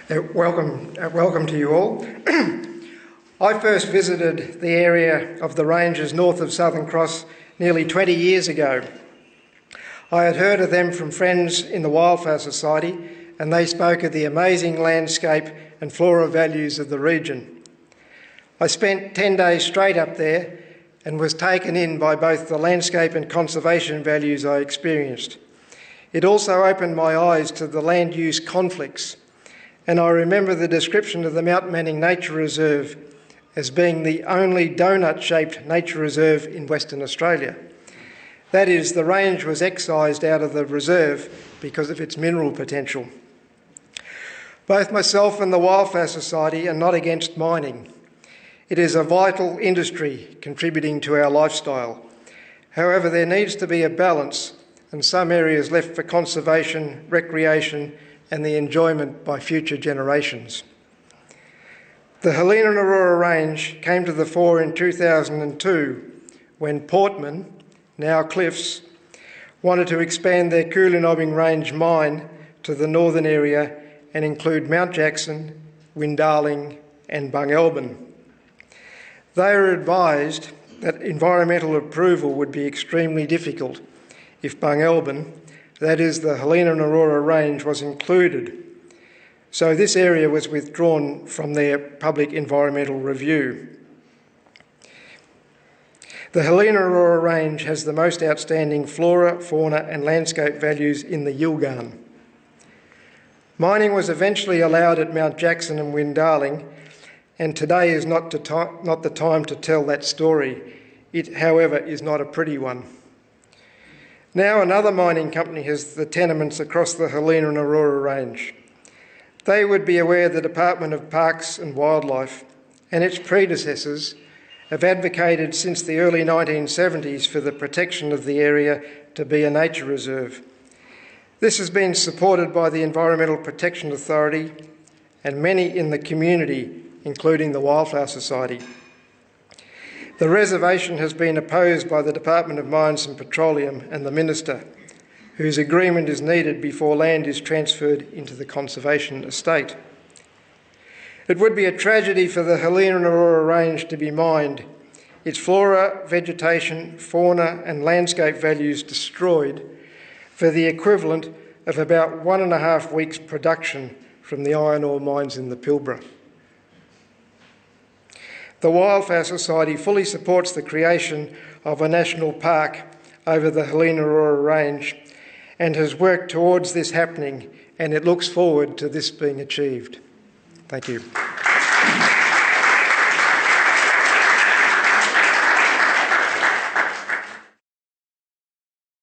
Welcome to you all. I first visited the area of the ranges north of Southern Cross nearly 20 years ago. I had heard of them from friends in the Wildflower Society, and they spoke of the amazing landscape and flora values of the region. I spent 10 days straight up there and was taken in by both the landscape and conservation values I experienced. It also opened my eyes to the land use conflicts, and I remember the description of the Mount Manning Nature Reserve as being the only donut-shaped nature reserve in Western Australia. That is, the range was excised out of the reserve because of its mineral potential. Both myself and the Wildflower Society are not against mining. It is a vital industry contributing to our lifestyle. However, there needs to be a balance and some areas left for conservation, recreation and the enjoyment by future generations. The Helena and Aurora range came to the fore in 2002 when Portman, now Cliffs, wanted to expand their Coolinobbing Range mine to the northern area and include Mount Jackson, Windarling and Bungalbin. They were advised that environmental approval would be extremely difficult if Bungalbin, that is the Helena and Aurora range, was included. So this area was withdrawn from their public environmental review. The Helena and Aurora range has the most outstanding flora, fauna and landscape values in the Yilgarn. Mining was eventually allowed at Mount Jackson and Windarling, and today is not the time to tell that story. It, however, is not a pretty one. Now another mining company has the tenements across the Helena and Aurora range. They would be aware the Department of Parks and Wildlife and its predecessors have advocated since the early 1970s for the protection of the area to be a nature reserve. This has been supported by the Environmental Protection Authority and many in the community, including the Wildflower Society. The reservation has been opposed by the Department of Mines and Petroleum and the Minister, whose agreement is needed before land is transferred into the conservation estate. It would be a tragedy for the Helena and Aurora range to be mined, its flora, vegetation, fauna and landscape values destroyed for the equivalent of about 1.5 weeks' production from the iron ore mines in the Pilbara. The Wildflower Society fully supports the creation of a national park over the Helena and Aurora range and has worked towards this happening, and it looks forward to this being achieved. Thank you.